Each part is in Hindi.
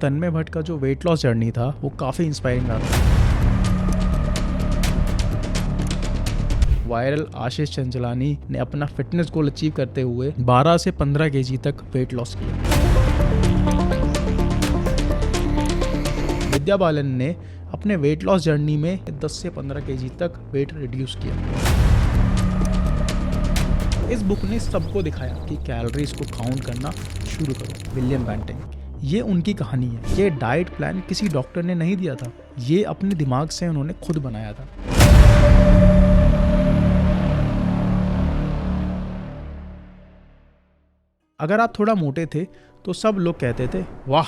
तन्मय भट्ट का जो वेट लॉस जर्नी था वो काफ़ी इंस्पायरिंग रहा था। वायरल आशीष चंचलानी ने अपना फिटनेस गोल अचीव करते हुए 12 से 15 केजी तक वेट लॉस किया। विद्या बालन ने अपने वेट लॉस जर्नी में 10 से 15 केजी तक वेट रिड्यूस किया। इस बुक ने सबको दिखाया कि कैलोरीज को काउंट करना शुरू करो। विलियम बैंटिंग, ये उनकी कहानी है। ये डाइट प्लान किसी डॉक्टर ने नहीं दिया था, ये अपने दिमाग से उन्होंने खुद बनाया था। अगर आप थोड़ा मोटे थे तो सब लोग कहते थे, वाह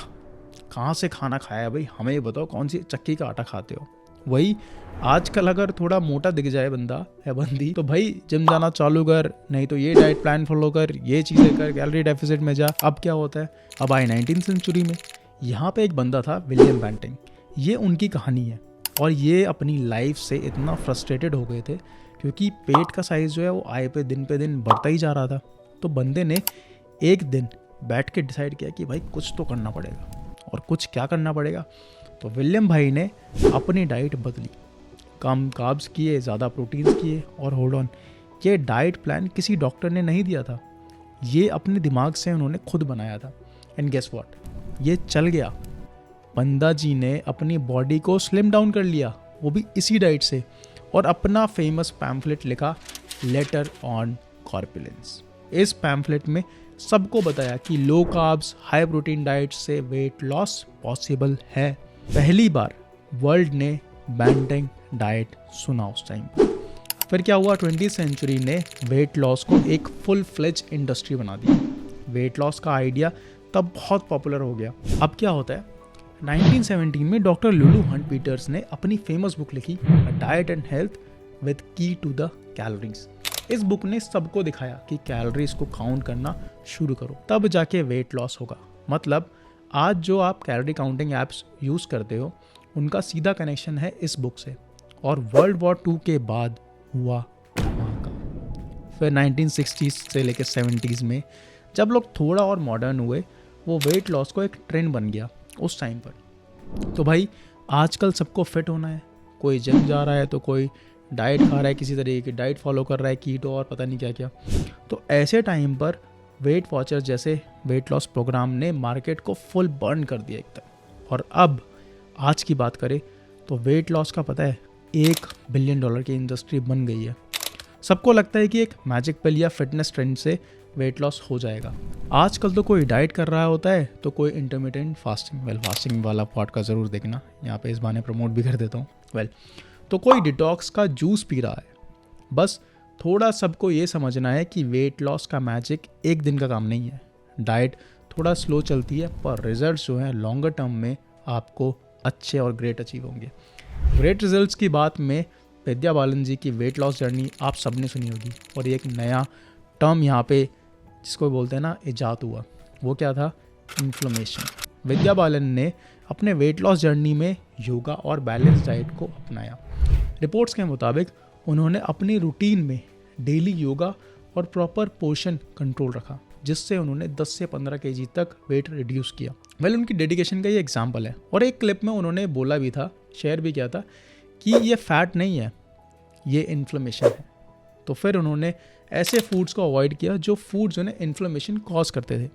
कहाँ से खाना खाया भाई, हमें ये बताओ कौन सी चक्की का आटा खाते हो। वही आजकल अगर थोड़ा मोटा दिख जाए बंदा या बंदी तो भाई जिम जाना चालू कर, नहीं तो ये डाइट प्लान फॉलो कर, ये चीज़ें कर, कैलोरी डेफिसिट में जा। अब क्या होता है, अब आए 19th सेंचुरी में। यहाँ पे एक बंदा था विलियम बैंटिंग, ये उनकी कहानी है। और ये अपनी लाइफ से इतना फ्रस्ट्रेटेड हो गए थे क्योंकि पेट का साइज़ जो है वो आए पे दिन बढ़ता ही जा रहा था। तो बंदे ने एक दिन बैठ के डिसाइड किया कि भाई कुछ तो करना पड़ेगा। और कुछ क्या करना पड़ेगा, तो विलियम भाई ने अपनी डाइट बदली, कम कार्ब्स किए, ज़्यादा प्रोटीन्स किए। और होल्ड ऑन, ये डाइट प्लान किसी डॉक्टर ने नहीं दिया था, ये अपने दिमाग से उन्होंने खुद बनाया था। एंड गेस व्हाट, ये चल गया। बंदा जी ने अपनी बॉडी को स्लिम डाउन कर लिया, वो भी इसी डाइट से, और अपना फेमस पैम्फलेट लिखा, लेटर ऑन कॉर्पुलेंस। इस पैम्फलेट में सबको बताया कि low carbs high protein diet से वेट लॉस पॉसिबल है। पहली बार वर्ल्ड ने बैंटिंग डाइट सुना उस टाइम पर। फिर क्या हुआ, 20th सेंचुरी ने वेट लॉस को एक फुल फ्लेज इंडस्ट्री बना दी। वेट लॉस का आइडिया तब बहुत पॉपुलर हो गया। अब क्या होता है, 1917 में डॉक्टर लुलू हंट पीटर्स ने अपनी फेमस बुक लिखी, a diet and health with की टू द कैलोरीज। इस बुक ने सबको दिखाया कि कैलोरीज को काउंट करना शुरू करो, तब जाके वेट लॉस होगा। मतलब आज जो आप कैलोरी काउंटिंग एप्स यूज़ करते हो उनका सीधा कनेक्शन है इस बुक से। और वर्ल्ड वॉर 2 के बाद हुआ धमाका। फिर 1960s से लेकर 70s में जब लोग थोड़ा और मॉडर्न हुए, वो वेट लॉस को एक ट्रेंड बन गया उस टाइम पर। तो भाई आजकल सबको फिट होना है, कोई जिम जा रहा है तो कोई डाइट खा रहा है, किसी तरीके की डाइट फॉलो कर रहा है, कीटो और पता नहीं क्या क्या। तो ऐसे टाइम पर वेट वॉचर्स जैसे वेट लॉस प्रोग्राम ने मार्केट को फुल बर्न कर दिया एकदम। और अब आज की बात करें तो वेट लॉस का पता है $1 बिलियन की इंडस्ट्री बन गई है। सबको लगता है कि एक मैजिक पिल या फिटनेस ट्रेंड से वेट लॉस हो जाएगा। आजकल तो कोई डाइट कर रहा होता है तो कोई इंटरमिटेंट फास्टिंग, फास्टिंग वाला पॉडकास्ट ज़रूर देखना, यहाँ पे इस बहाने प्रमोट भी कर देता हूँ। तो कोई डिटॉक्स का जूस पी रहा है। बस थोड़ा सबको ये समझना है कि वेट लॉस का मैजिक एक दिन का काम नहीं है। डाइट थोड़ा स्लो चलती है पर रिजल्ट्स जो हैं लॉन्गर टर्म में आपको अच्छे और ग्रेट अचीव होंगे। ग्रेट रिजल्ट्स की बात में विद्या बालन जी की वेट लॉस जर्नी आप सबने सुनी होगी। और एक नया टर्म यहाँ पे जिसको बोलते हैं ना इजाद हुआ, वो क्या था, इन्फ्लेमेशन। विद्या बालन ने अपने वेट लॉस जर्नी में योगा और बैलेंस डाइट को अपनाया। रिपोर्ट्स के मुताबिक उन्होंने अपनी रूटीन में डेली योगा और प्रॉपर पोर्शन कंट्रोल रखा, जिससे उन्होंने 10 से 15 केजी तक वेट रिड्यूस किया। उनकी डेडिकेशन का ये एग्जाम्पल है। और एक क्लिप में उन्होंने बोला भी था, शेयर भी किया था कि ये फैट नहीं है, ये इन्फ्लेमेशन है। तो फिर उन्होंने ऐसे फूड्स को अवॉइड किया जो फूड्स उन्हें इन्फ्लेमेशन कॉज करते थे।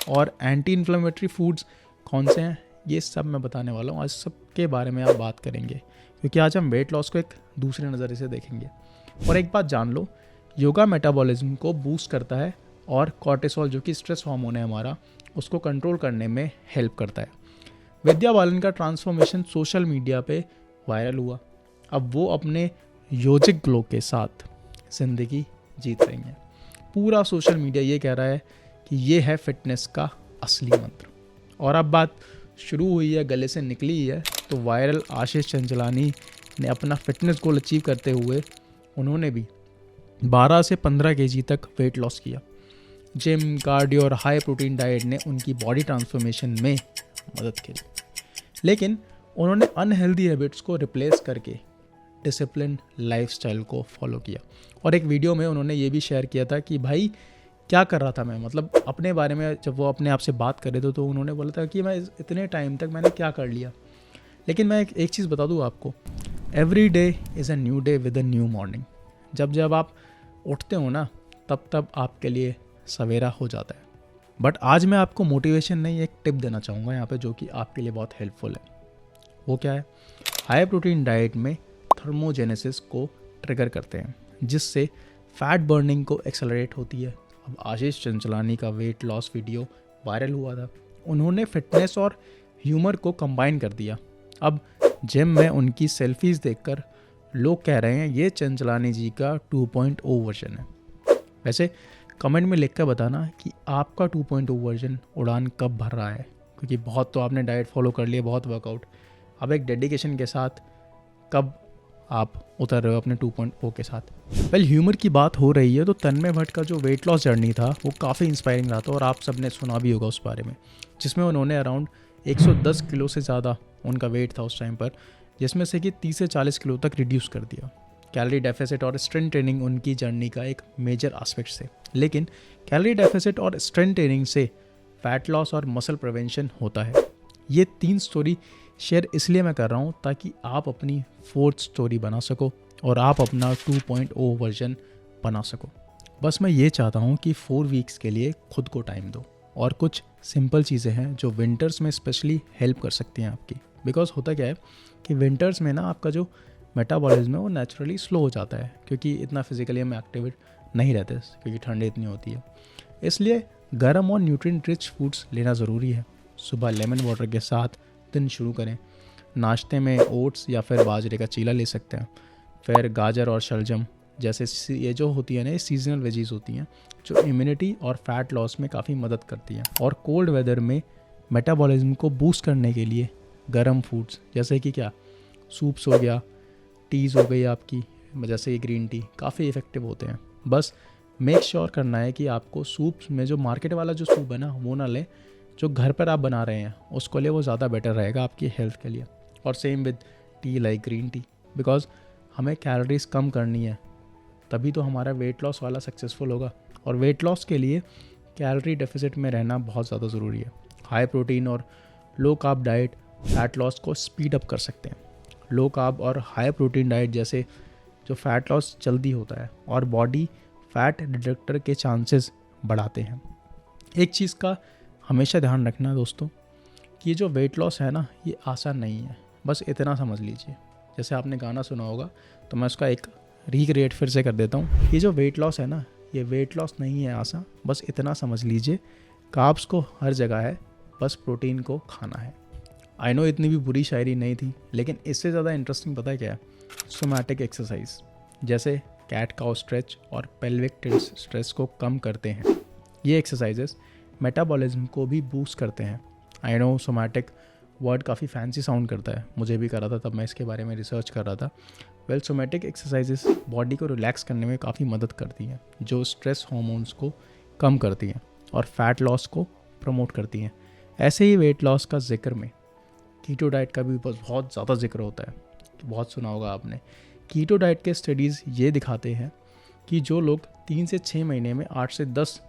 और एंटी इन्फ्लेमेटरी फूड्स कौन से हैं, ये सब मैं बताने वाला हूँ। आज सबके बारे में आप बात करेंगे क्योंकि आज हम वेट लॉस को एक दूसरे नज़रिए से देखेंगे। और एक बात जान लो, योगा मेटाबॉलिज्म को बूस्ट करता है और कॉर्टिसोल जो कि स्ट्रेस हार्मोन है हमारा, उसको कंट्रोल करने में हेल्प करता है। विद्या बालन का ट्रांसफॉर्मेशन सोशल मीडिया पे वायरल हुआ। अब वो अपने योजिक ग्लो के साथ ज़िंदगी जीत रही हैं। पूरा सोशल मीडिया ये कह रहा है कि ये है फिटनेस का असली मंत्र। और अब बात शुरू हुई है, गले से निकली है, तो वायरल आशीष चंचलानी ने अपना फिटनेस गोल अचीव करते हुए उन्होंने भी 12 से 15 केजी तक वेट लॉस किया। जिम, कार्डियो और हाई प्रोटीन डाइट ने उनकी बॉडी ट्रांसफॉर्मेशन में मदद की, लेकिन उन्होंने अनहेल्दी हैबिट्स को रिप्लेस करके डिसिप्लिन लाइफस्टाइल को फॉलो किया। और एक वीडियो में उन्होंने ये भी शेयर किया था कि भाई क्या कर रहा था मैं, मतलब अपने बारे में जब वो अपने आप से बात कर रहे थे तो उन्होंने बोला था कि मैं इतने टाइम तक मैंने क्या कर लिया। लेकिन मैं एक चीज़ बता दूँ आपको, every day is a new day with a new morning. जब आप उठते हो ना तब आपके लिए सवेरा हो जाता है। बट आज मैं आपको मोटिवेशन नहीं, एक टिप देना चाहूँगा यहाँ पे जो कि आपके लिए बहुत हेल्पफुल है। वो क्या है, हाई प्रोटीन डाइट में थर्मोजेनेसिस को ट्रिगर करते हैं जिससे फैट बर्निंग को एक्सेलरेट होती है। अब आशीष चंचलानी का वेट लॉस वीडियो वायरल हुआ था, उन्होंने फिटनेस और ह्यूमर को कंबाइन कर दिया। अब जिम में उनकी सेल्फीज देखकर लोग कह रहे हैं ये चंचलानी जी का 2.0 वर्जन है। वैसे कमेंट में लिख कर बताना कि आपका 2.0 वर्जन उड़ान कब भर रहा है, क्योंकि बहुत तो आपने डाइट फॉलो कर लिया, बहुत वर्कआउट, अब एक डेडिकेशन के साथ कब आप उतर रहे हो अपने 2.0 के साथ। वेल ह्यूमर की बात हो रही है तो तन्मय भट्ट का जो वेट लॉस जर्नी था वो काफ़ी इंस्पायरिंग रहा था और आप सब ने सुना भी होगा उस बारे में, जिसमें उन्होंने अराउंड 110 किलो से ज़्यादा उनका वेट था उस टाइम पर, जिसमें से कि 30 से 40 किलो तक रिड्यूस कर दिया। कैलोरी डेफिसिट और स्ट्रेंथ ट्रेनिंग उनकी जर्नी का एक मेजर एस्पेक्ट थे, लेकिन कैलोरी डेफिसिट और स्ट्रेंथ ट्रेनिंग से फैट लॉस और मसल प्रिवेंशन होता है। ये 3 स्टोरी शेयर इसलिए मैं कर रहा हूँ ताकि आप अपनी 4th स्टोरी बना सको और आप अपना 2.0 वर्जन बना सको। बस मैं ये चाहता हूँ कि 4 वीक्स के लिए खुद को टाइम दो और कुछ सिंपल चीज़ें हैं जो विंटर्स में स्पेशली हेल्प कर सकती हैं आपकी। बिकॉज होता क्या है कि विंटर्स में ना आपका जो मेटाबॉलिज्म है वो नेचुरली स्लो हो जाता है, क्योंकि इतना फिजिकली हम एक्टिव नहीं रहते क्योंकि ठंड इतनी होती है। इसलिए गर्म और न्यूट्रिएंट रिच फूड्स लेना ज़रूरी है। सुबह लेमन वाटर के साथ दिन शुरू करें। नाश्ते में ओट्स या फिर बाजरे का चीला ले सकते हैं। फिर गाजर और शलजम जैसे ये जो होती है ना, ये सीजनल वेजीज होती हैं जो इम्यूनिटी और फैट लॉस में काफ़ी मदद करती हैं। और कोल्ड वेदर में मेटाबॉलिज्म को बूस्ट करने के लिए गर्म फूड्स जैसे कि क्या, सूप्स हो गया, टीज़ हो गई आपकी, जैसे कि ग्रीन टी, काफ़ी इफ़ेक्टिव होते हैं। बस मेक श्योर करना है कि आपको सूप्स में जो मार्केट वाला जो सूप है ना वो ना लें, जो घर पर आप बना रहे हैं उसको ले, वो ज़्यादा बेटर रहेगा आपकी हेल्थ के लिए। और same with T like green tea, because हमें कैलोरीज कम करनी है, तभी तो हमारा वेट लॉस वाला सक्सेसफुल होगा। और वेट लॉस के लिए कैलोरी डेफिसिट में रहना बहुत ज़्यादा ज़रूरी है। हाई प्रोटीन और low carb diet fat loss को स्पीड अप कर सकते हैं। लो कार्ब और हाई प्रोटीन डाइट जैसे जो फैट लॉस जल्दी होता है और बॉडी फैट डिडक्टर के चांसेस बढ़ाते हैं। एक चीज़ का हमेशा ध्यान रखना दोस्तों कि ये जो वेट लॉस है ना ये आसान नहीं है, बस इतना समझ लीजिए। जैसे आपने गाना सुना होगा तो मैं उसका एक रिक्रिएट फिर से कर देता हूँ। ये जो वेट लॉस है ना ये वेट लॉस नहीं है आसान, बस इतना समझ लीजिए, कार्ब्स को हर जगह है, बस प्रोटीन को खाना है। आई नो इतनी भी बुरी शायरी नहीं थी, लेकिन इससे ज़्यादा इंटरेस्टिंग पता है क्या है, सोमैटिक एक्सरसाइज जैसे कैट काउ स्ट्रेच और पेल्विक टिल्ट स्ट्रेस को कम करते हैं। ये एक्सरसाइजेस मेटाबॉलिज्म को भी बूस्ट करते हैं। आई नो सोमैटिक वर्ड काफ़ी फैंसी साउंड करता है, मुझे भी करा था तब मैं इसके बारे में रिसर्च कर रहा था। वेल सोमैटिक एक्सरसाइजेस बॉडी को रिलैक्स करने में काफ़ी मदद करती हैं, जो स्ट्रेस हार्मोन्स को कम करती हैं और फैट लॉस को प्रमोट करती हैं। ऐसे ही वेट लॉस का जिक्र में कीटो डाइट का भी बहुत ज़्यादा जिक्र होता है, बहुत सुना होगा आपने। कीटो डाइट के स्टडीज़ ये दिखाते हैं कि जो लोग 3 से 6 महीने में 8 से 10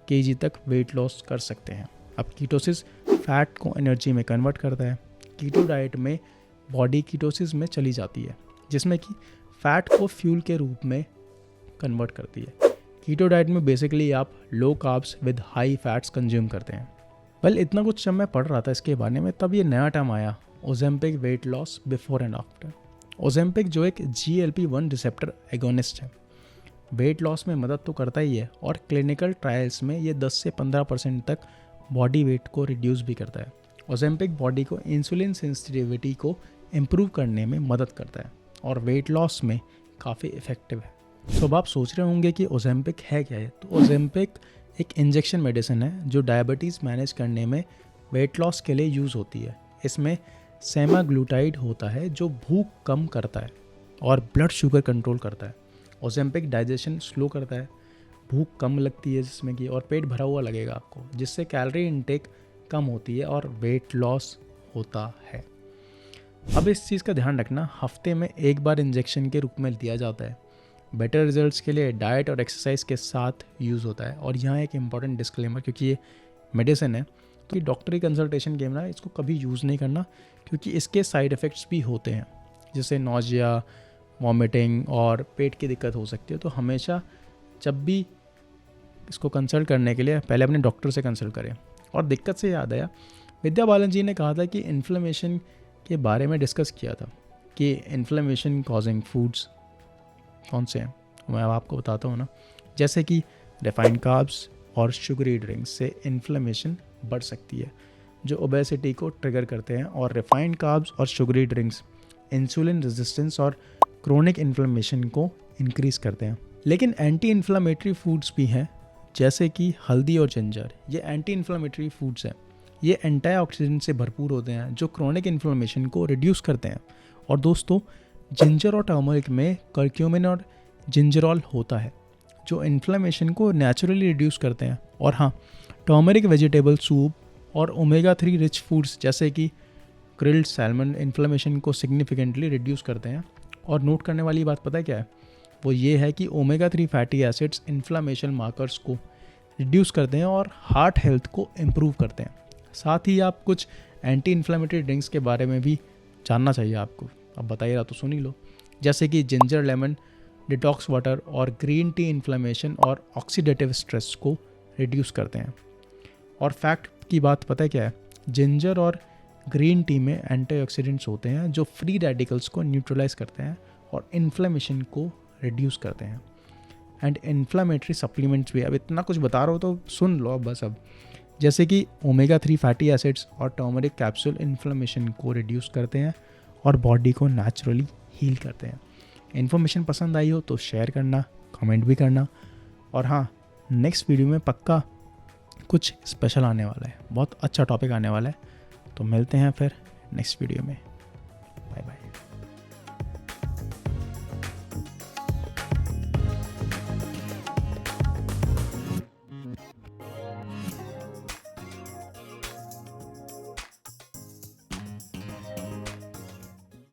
kg तक वेट लॉस कर सकते हैं। अब कीटोसिस फैट को एनर्जी में कन्वर्ट करता है। कीटो डाइट में बॉडी कीटोसिस में चली जाती है, जिसमें कि फैट को फ्यूल के रूप में कन्वर्ट करती है। कीटो डाइट में बेसिकली आप low carbs with high fats consume करते हैं। वेल इतना कुछ जब मैं पढ़ रहा था इसके बारे में तब ये नया टर्म आया, Ozempic weight loss before and after. Ozempic जो एक GLP-1 रिसेप्टर एगोनिस्ट है, वेट लॉस में मदद तो करता ही है और क्लिनिकल ट्रायल्स में ये 10 से 15% तक बॉडी वेट को रिड्यूस भी करता है। ओजेम्पिक बॉडी को इंसुलिन सेंसिटिविटी को इम्प्रूव करने में मदद करता है और वेट लॉस में काफ़ी इफ़ेक्टिव है। तो अब आप सोच रहे होंगे कि ओजेम्पिक है क्या है, तो ओजेम्पिक एक इंजेक्शन मेडिसिन है जो डायबिटीज़ मैनेज करने में वेट लॉस के लिए यूज़ होती है। इसमें सेमाग्लूटाइड होता है जो भूख कम करता है और ब्लड शुगर कंट्रोल करता है। ओजेम्पिक डाइजेशन स्लो करता है, भूख कम लगती है जिसमें कि, और पेट भरा हुआ लगेगा आपको, जिससे कैलोरी इनटेक कम होती है और वेट लॉस होता है। अब इस चीज़ का ध्यान रखना, हफ्ते में एक बार इंजेक्शन के रूप में दिया जाता है। बेटर रिजल्ट्स के लिए डाइट और एक्सरसाइज के साथ यूज़ होता है। और यहाँ एक इम्पॉर्टेंट डिस्क्लेमर, क्योंकि ये मेडिसिन है तो ये डॉक्टरी कंसल्टेशन के ना इसको कभी यूज़ नहीं करना, क्योंकि इसके साइड इफ़ेक्ट्स भी होते हैं, जैसे नॉजिया, वॉमिटिंग और पेट की दिक्कत हो सकती है। तो हमेशा जब भी इसको कंसल्ट करने के लिए पहले अपने डॉक्टर से कंसल्ट करें। और दिक्कत से याद आया, विद्या बालन जी ने कहा था कि इन्फ्लेमेशन के बारे में डिस्कस किया था कि इन्फ्लेमेशन कॉजिंग फूड्स कौन से हैं। मैं अब आपको बताता हूँ ना, जैसे कि रिफाइंड कार्ब्स और शुगरी ड्रिंक्स से इन्फ्लेमेशन बढ़ सकती है, जो ओबेसिटी को ट्रिगर करते हैं। और रिफाइंड कार्ब्स और शुगरी ड्रिंक्स इंसुलिन रेजिस्टेंस और क्रोनिक इन्फ्लेमेशन को इंक्रीज़ करते हैं। लेकिन एंटी इन्फ्लामेटरी फूड्स भी हैं, जैसे कि हल्दी और जिंजर। ये एंटी इन्फ्लामेटरी फूड्स हैं, ये एंटीऑक्सीडेंट से भरपूर होते हैं जो क्रोनिक इन्फ्लेमेशन को रिड्यूस करते हैं। और दोस्तों, जिंजर और टर्मरिक में करक्यूमिन और जिंजरॉल होता है जो इन्फ्लेमेशन को नेचुरली रिड्यूस करते हैं। और हाँ, टर्मरिक वेजिटेबल सूप और ओमेगा 3 रिच फूड्स जैसे कि ग्रिल्ड सैल्मन इन्फ्लेमेशन को सिग्निफिकेंटली रिड्यूस करते हैं। और नोट करने वाली बात पता है क्या है, वो ये है कि omega 3 fatty acids inflammation markers को रिड्यूस करते हैं और हार्ट हेल्थ को इम्प्रूव करते हैं। साथ ही आप कुछ एंटी इन्फ्लेमेटरी ड्रिंक्स के बारे में भी जानना चाहिए आपको, अब बताइए रहा तो सुन ही लो, जैसे कि जिंजर लेमन डिटॉक्स वाटर और ग्रीन टी इन्फ्लेमेशन और ऑक्सीडेटिव स्ट्रेस को रिड्यूस करते हैं। और फैक्ट की बात पता है क्या है, जिंजर और ग्रीन टी में एंटीऑक्सीडेंट्स होते हैं जो फ्री रेडिकल्स को न्यूट्रलाइज करते हैं और इन्फ्लेमेशन को रिड्यूस करते हैं। एंड इन्फ्लेमेटरी सप्लीमेंट्स भी, अब इतना कुछ बता रहा हो तो सुन लो अब बस। अब जैसे कि ओमेगा 3 फैटी एसिड्स और टर्मरिक कैप्सूल इन्फ्लेमेशन को रिड्यूस करते हैं और बॉडी को नेचुरली हील करते हैं। इन्फॉर्मेशन पसंद आई हो तो शेयर करना, कमेंट भी करना। और हाँ, नेक्स्ट वीडियो में पक्का कुछ स्पेशल आने वाला है, बहुत अच्छा टॉपिक आने वाला है। तो मिलते हैं फिर नेक्स्ट वीडियो में।